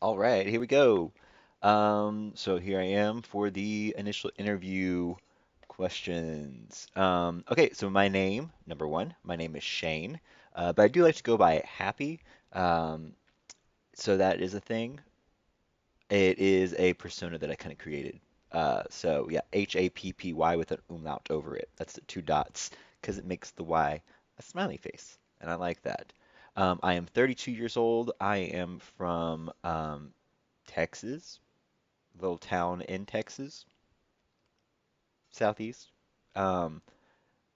All right, here we go. So here I am for the initial interview questions. Okay, so my name, number one, my name is Shane, but I do like to go by Happy. Um, so that is a thing. It is a persona that I kind of created. So yeah, Happy with an umlaut over it. That's the two dots because it makes the Y a smiley face, and I like that. I am 32 years old. I am from Texas, little town in Texas, southeast, um,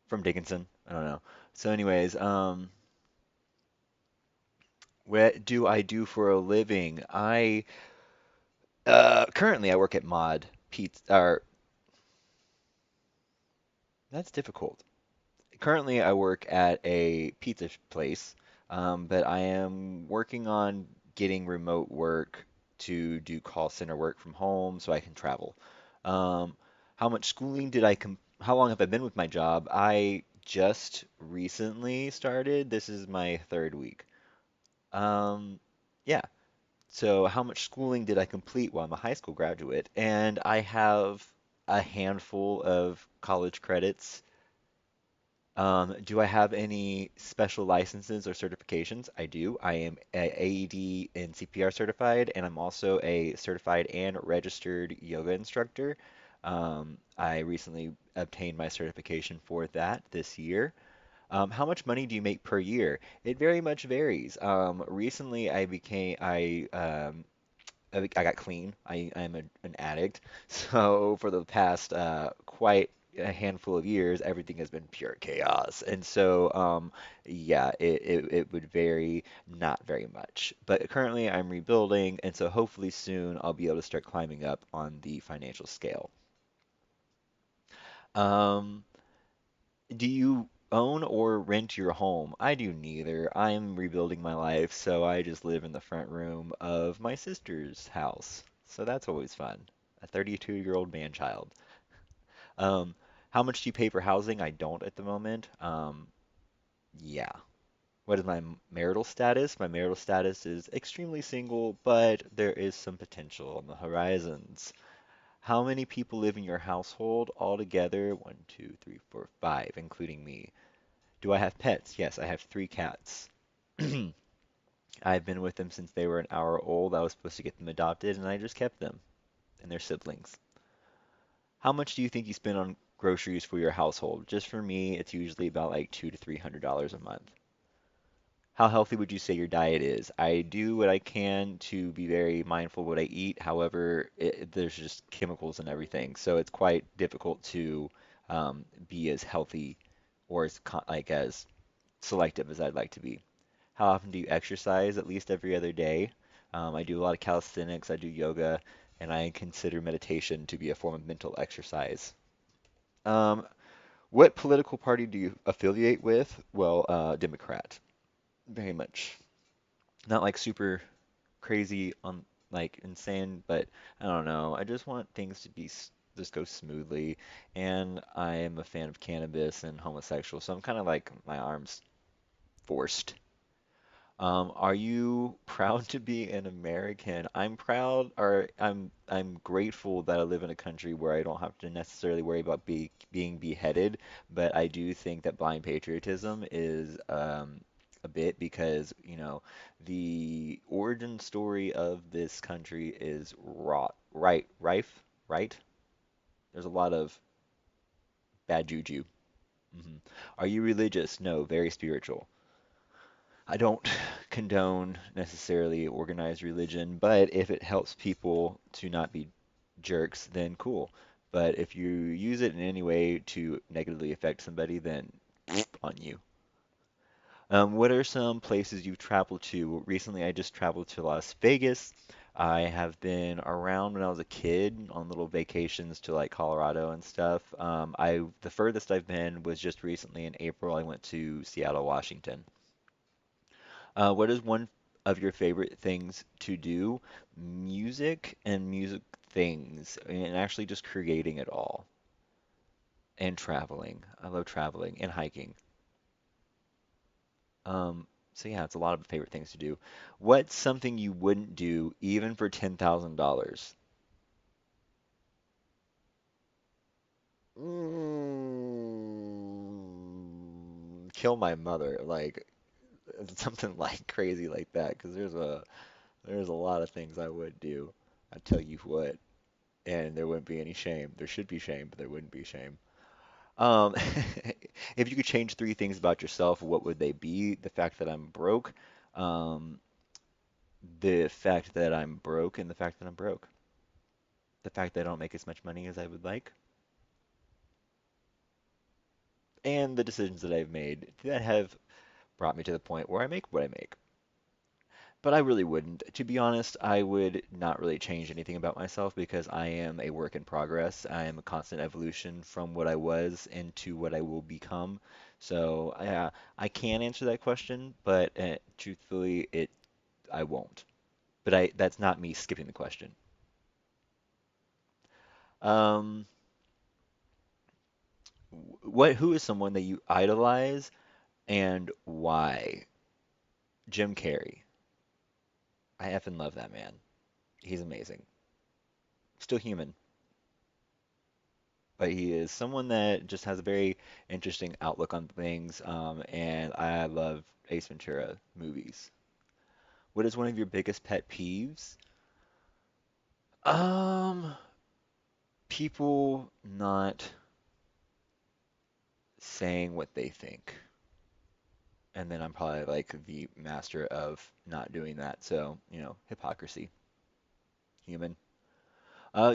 from Dickinson. I don't know. So, anyways, what do I do for a living? I currently I work at Mod Pizza. Or that's difficult. Currently, I work at a pizza place, but I am working on getting remote work to do call center work from home so I can travel. Um, how much schooling did I com How long have I been with my job? I just recently started. This is my third week. Um, yeah. So how much schooling did I complete? Well, I'm a high school graduate, and I have a handful of college credits. Do I have any special licenses or certifications? I do. I am a AED and CPR certified, and I'm also a certified and registered yoga instructor. I recently obtained my certification for that this year. How much money do you make per year? It very much varies. Recently, I got clean. I'm an addict. So for the past quite a handful of years, everything has been pure chaos. And so, yeah, it would vary not very much. But currently, I'm rebuilding, and so hopefully soon I'll be able to start climbing up on the financial scale. Um, do you own or rent your home? I do neither. I'm rebuilding my life, so I just live in the front room of my sister's house. So that's always fun. A 32-year-old man-child. Um, how much do you pay for housing? I don't at the moment. Yeah. What is my marital status? My marital status is extremely single, but there is some potential on the horizons. How many people live in your household altogether? One, two, three, four, five, including me. Do I have pets? Yes, I have three cats. I've been with them since they were an hour old. I was supposed to get them adopted, and I just kept them and their siblings. How much do you think you spend on groceries for your household? Just for me, it's usually about like $200 to $300 a month. How healthy would you say your diet is? I do what I can to be very mindful of what I eat. However, there's just chemicals and everything, so it's quite difficult to be as healthy or as selective as I'd like to be. How often do you exercise? At least every other day. I do a lot of calisthenics, I do yoga, and I consider meditation to be a form of mental exercise. Um, what political party do you affiliate with? Well, Democrat, very much. Not like super crazy on like insane, but I don't know. I just want things to just go smoothly, and I am a fan of cannabis and homosexual, so I'm kind of like my arms forced. Are you proud to be an American? I'm proud, or I'm grateful that I live in a country where I don't have to necessarily worry about being beheaded, but I do think that blind patriotism is a bit because, the origin story of this country is right? There's a lot of bad juju. hmm Are you religious? No, very spiritual. I don't condone necessarily organized religion, but if it helps people to not be jerks, then cool. But if you use it in any way to negatively affect somebody, then on you. What are some places you've traveled to? Recently, I just traveled to Las Vegas. I have been around when I was a kid on little vacations to like Colorado and stuff. The furthest I've been was just recently in April. I went to Seattle, Washington. What is one of your favorite things to do? Music and music things, and actually just creating it all. And traveling. I love traveling and hiking. So yeah, it's a lot of favorite things to do. What's something you wouldn't do even for $10,000? Kill my mother, like something like crazy like that, because there's a lot of things I would do. I tell you what, and there wouldn't be any shame. There should be shame, but there wouldn't be shame. Um, if you could change three things about yourself, what would they be? The fact that I'm broke, um, the fact that I'm broke, and the fact that I'm broke. The fact that I don't make as much money as I would like, and the decisions that I've made that have brought me to the point where I make what I make. But I really wouldn't. To be honest, I would not really change anything about myself because I am a work in progress. I am a constant evolution from what I was into what I will become. So, yeah, I can answer that question, but truthfully, I won't. But that's not me skipping the question. Um, who is someone that you idolize and why? Jim Carrey. I effing love that man. He's amazing. Still human, but he is someone that just has a very interesting outlook on things. And I love Ace Ventura movies. What is one of your biggest pet peeves? Um, People not saying what they think. And then I'm probably like the master of not doing that. So, hypocrisy, human.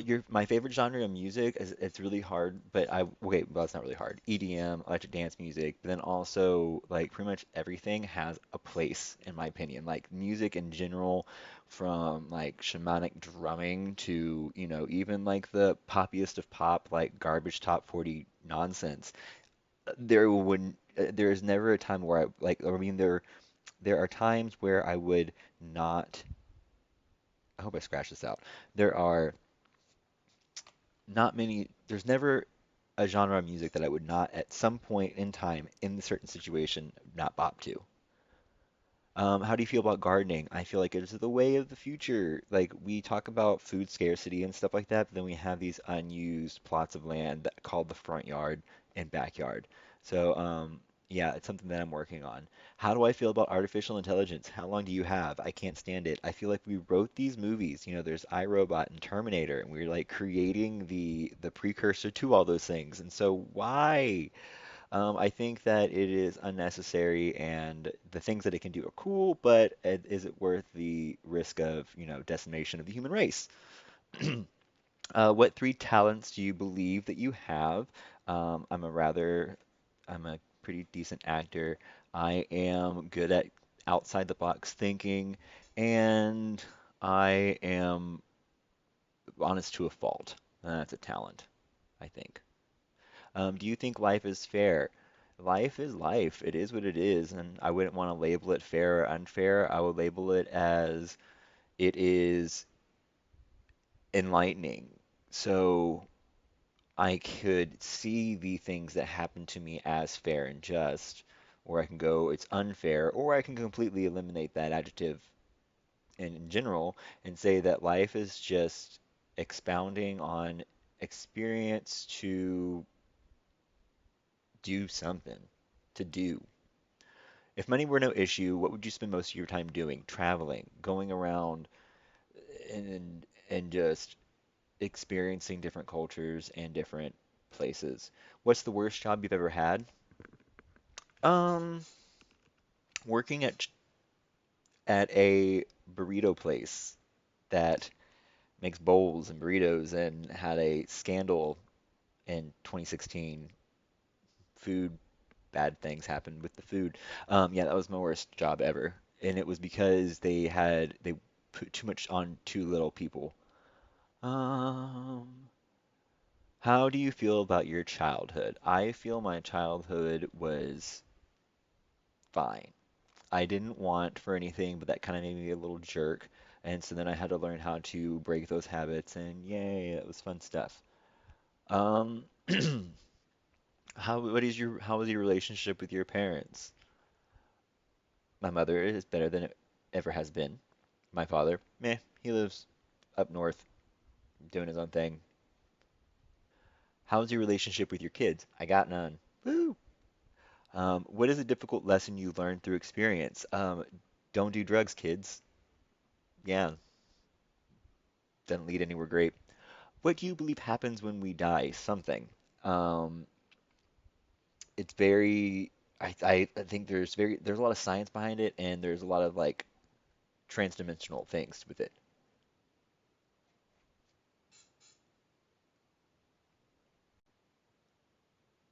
Your my favorite genre of music is it's really hard, but well, it's not really hard. EDM, electric dance music, but then also like pretty much everything has a place in my opinion. Like music in general, from like shamanic drumming to, even like the poppiest of pop, like garbage top 40 nonsense. There is never a time where there are times where I would not, I hope I scratch this out. There are not many, there's never a genre of music that I would not, at some point in time, in a certain situation, not bop to. How do you feel about gardening? I feel like it is the way of the future. Like we talk about food scarcity and stuff like that, but then we have these unused plots of land called the front yard and backyard. So, yeah, it's something that I'm working on. How do I feel about artificial intelligence? How long do you have? I can't stand it. I feel like we wrote these movies. There's iRobot and Terminator, and we're like creating the precursor to all those things. And so why? I think that it is unnecessary, and the things that it can do are cool, but is it worth the risk of, decimation of the human race? What three talents do you believe that you have? I'm a pretty decent actor. I am good at outside the box thinking, and I am honest to a fault. That's a talent, I think. Do you think life is fair? Life is life. It is what it is, and I wouldn't want to label it fair or unfair. I would label it as it is enlightening. So I could see the things that happen to me as fair and just, or I can go, it's unfair, or I can completely eliminate that adjective in general and say that life is just expounding on experience to do something, to do. If money were no issue, what would you spend most of your time doing? Traveling, going around and just experiencing different cultures and different places. What's the worst job you've ever had? Um, Working at a burrito place that makes bowls and burritos and had a scandal in 2016. Food, bad things happened with the food. Yeah, that was my worst job ever, and it was because they put too much on too little people. Um, how do you feel about your childhood? I feel my childhood was fine. I didn't want for anything, but that kind of made me a little jerk, and so then I had to learn how to break those habits, and yay, that was fun stuff. Um, how was your relationship with your parents? My mother is better than it ever has been. My father, meh, he lives up north doing his own thing. How's your relationship with your kids? I got none. Woo! What is a difficult lesson you learned through experience? Don't do drugs, kids. Yeah, doesn't lead anywhere great. What do you believe happens when we die? Something. Um, it's very, I think there's a lot of science behind it, and there's a lot of like transdimensional things with it.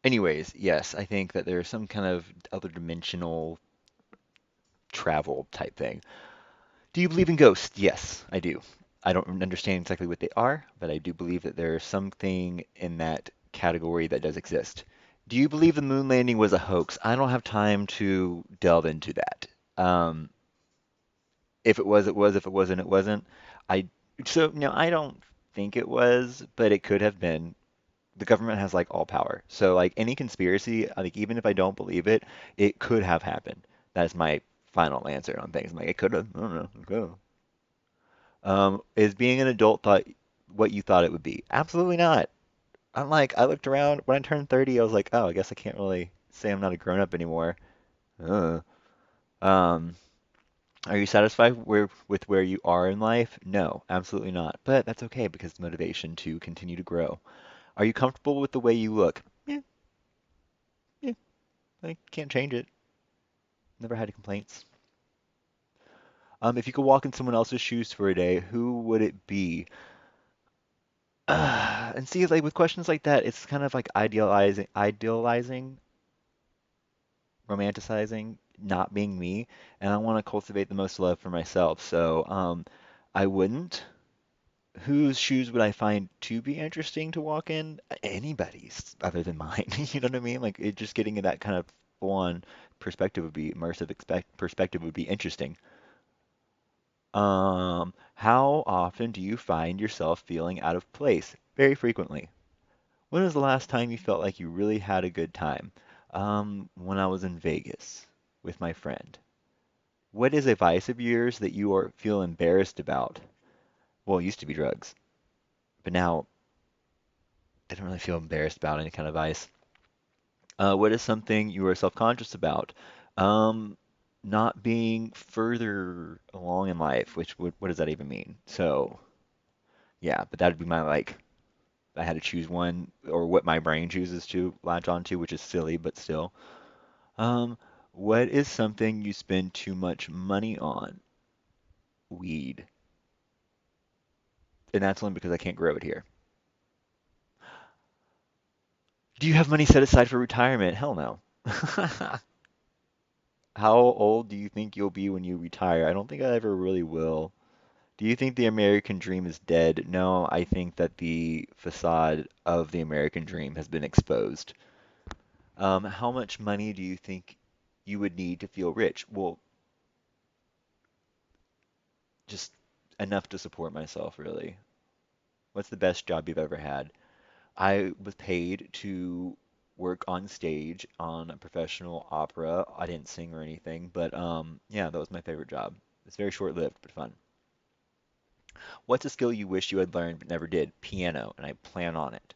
Anyways, yes, I think that there's some kind of other dimensional travel type thing. Do you believe in ghosts? Yes, I do. I don't understand exactly what they are, but I do believe that there's something in that category that does exist. Do you believe the moon landing was a hoax? I don't have time to delve into that. Um, if it was, it was. If it wasn't, it wasn't. I so no, I don't think it was, but it could have been. The government has like all power. So like any conspiracy, like even if I don't believe it, it could have happened. That's my final answer on things. I'm like it could have. I don't know. It could have. Is being an adult thought what you thought it would be? Absolutely not. I'm like I looked around when I turned 30. I was like, oh, I guess I can't really say I'm not a grown up anymore. Uh. Um, are you satisfied with where you are in life? No, absolutely not. But that's okay because it's motivation to continue to grow. Are you comfortable with the way you look? Yeah, yeah. I can't change it. Never had any complaints. If you could walk in someone else's shoes for a day, who would it be? And see, like with questions like that, it's kind of like idealizing, romanticizing, not being me, and I want to cultivate the most love for myself. So, I wouldn't. Whose shoes would I find to be interesting to walk in? Anybody's other than mine. You know what I mean? Like it just getting that kind of full-on perspective would be immersive perspective would be interesting. How often do you find yourself feeling out of place? Very frequently. When was the last time you felt like you really had a good time? When I was in Vegas with my friend. What is a vice of yours that you are feel embarrassed about? Well, it used to be drugs, but now I don't really feel embarrassed about any kind of vice. What is something you are self-conscious about? Um, Not being further along in life, which what does that even mean? So, yeah, but that'd be my like I had to choose one or what my brain chooses to latch onto, which is silly, but still. Um, what is something you spend too much money on? Weed. And that's only because I can't grow it here. Do you have money set aside for retirement? Hell no. How old do you think you'll be when you retire? I don't think I ever really will. Do you think the American dream is dead? No, I think that the facade of the American dream has been exposed. How much money do you think you would need to feel rich? Well, just enough to support myself, really. What's the best job you've ever had? I was paid to work on stage on a professional opera. I didn't sing or anything, but yeah, that was my favorite job. It's very short-lived, but fun. What's a skill you wish you had learned but never did? Piano, and I plan on it.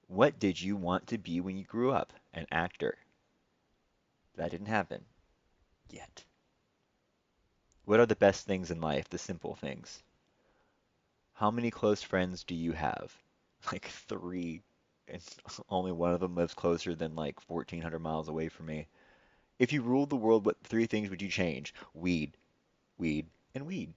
What did you want to be when you grew up? An actor. That didn't happen yet. What are the best things in life? The simple things. How many close friends do you have? Like three, and only one of them lives closer than like 1,400 miles away from me. If you ruled the world, what three things would you change? Weed, weed, and weed.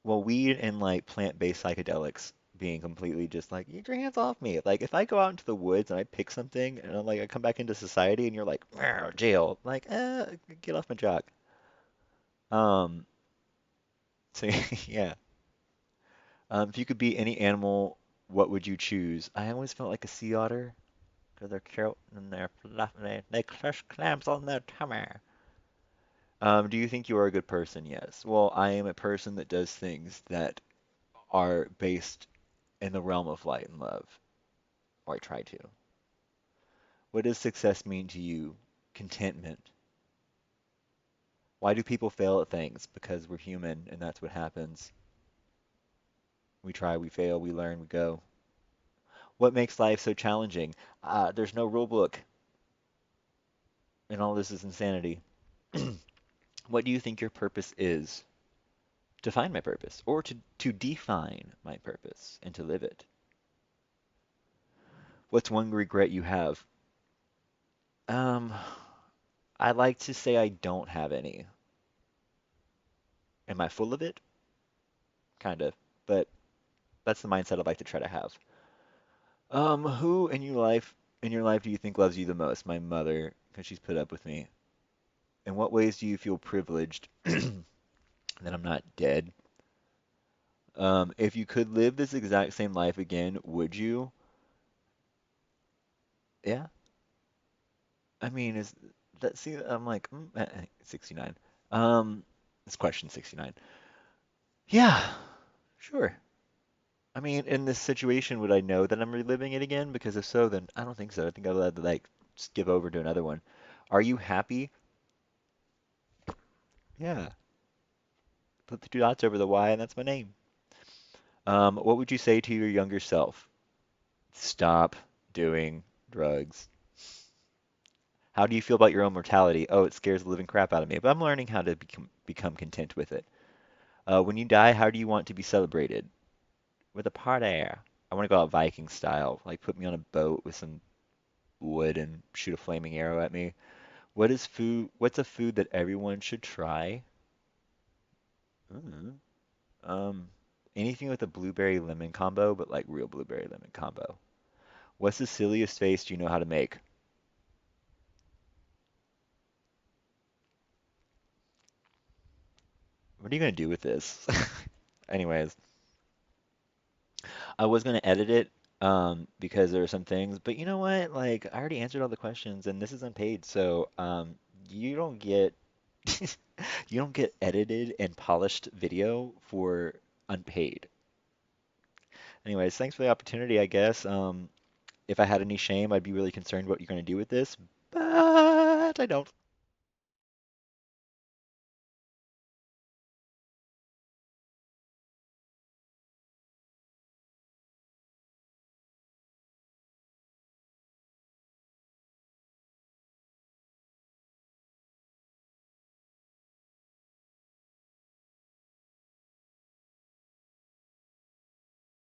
Well, weed and like plant-based psychedelics being completely just like, get your hands off me. Like if I go out into the woods and I pick something and I'm like I come back into society and you're like, "Meow, jail. Like, get off my jock. Um, so yeah. If you could be any animal, what would you choose? I always felt like a sea otter because they're cute and they're fluffy. They crush clams on their tummy. Do you think you are a good person? Yes. Well, I am a person that does things that are based in the realm of light and love, or I try to. What does success mean to you? Contentment. Why do people fail at things? Because we're human and that's what happens. We try, we fail, we learn, we go. What makes life so challenging? There's no rule book, and all this is insanity. What do you think your purpose is? To find my purpose, or to define my purpose and to live it. What's one regret you have? Um, I like to say I don't have any. Am I full of it? Kind of, but that's the mindset I'd like to try to have. Who in your life do you think loves you the most? My mother, because she's put up with me. In what ways do you feel privileged that I'm not dead? If you could live this exact same life again, would you? Yeah. I mean, is that see? I'm like 69. It's question 69. Yeah, sure. I mean, in this situation, would I know that I'm reliving it again? Because if so, then I don't think so. I think I'd let like just give over to another one. Are you happy? Yeah. Put the two dots over the Y, and that's my name. What would you say to your younger self? Stop doing drugs. How do you feel about your own mortality? Oh, it scares the living crap out of me, but I'm learning how to become content with it. When you die, how do you want to be celebrated? With a party. I want to go out Viking style, like put me on a boat with some wood and shoot a flaming arrow at me. What is food? What's a food that everyone should try? Mm, um, anything with a blueberry lemon combo, but like real blueberry lemon combo. What's the silliest face do you know how to make? What are you gonna do with this? Anyways, I was gonna edit it because there are some things, but you know what? Like I already answered all the questions and this is unpaid, so you don't get you don't get edited and polished video for unpaid. Anyways, thanks for the opportunity, I guess. If I had any shame, I'd be really concerned what you're gonna do with this, but I don't.